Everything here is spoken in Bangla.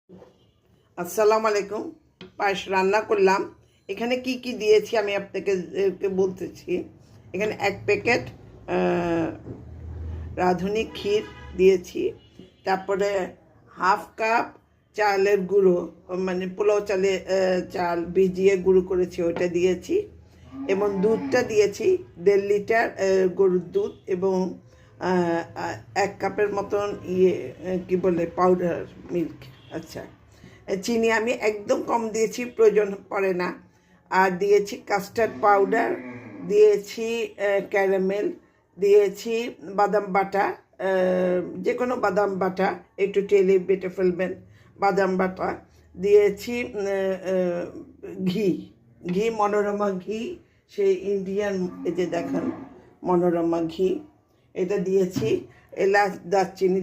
আসসালামু আলাইকুম। পায়েস রান্না করলাম। এখানে কি কি দিয়েছি আমি আপনাকে বলতেছি। এখানে 1 প্যাকেট রাঁধুনি ক্ষীর দিয়েছি। তারপরে হাফ কাপ চালের গুঁড়ো, মানে পোলাও চালে চাল ভিজিয়ে গুঁড়ো করেছি, ওইটা দিয়েছি। এবং দুধটা দিয়েছি 1.5 লিটার গরুর দুধ, এবং 1 কাপের মতন কি বলে পাউডার মিল্ক। আচ্ছা, চিনি আমি একদম কম দিয়েছি, প্রয়োজন পড়ে না। আর দিয়েছি কাস্টার্ড পাউডার, দিয়েছি ক্যারামেল, দিয়েছি বাদাম বাটা, যে কোনো বাদাম বাটা, একটু তেলে বেটে ফেলবেন বাদাম বাটা। দিয়েছি ঘি, মনোরমা ঘি, সেই ইন্ডিয়ান, এই যে দেখেন মনোরমা ঘি, এটা দিয়েছি। এলাচ দারচিনি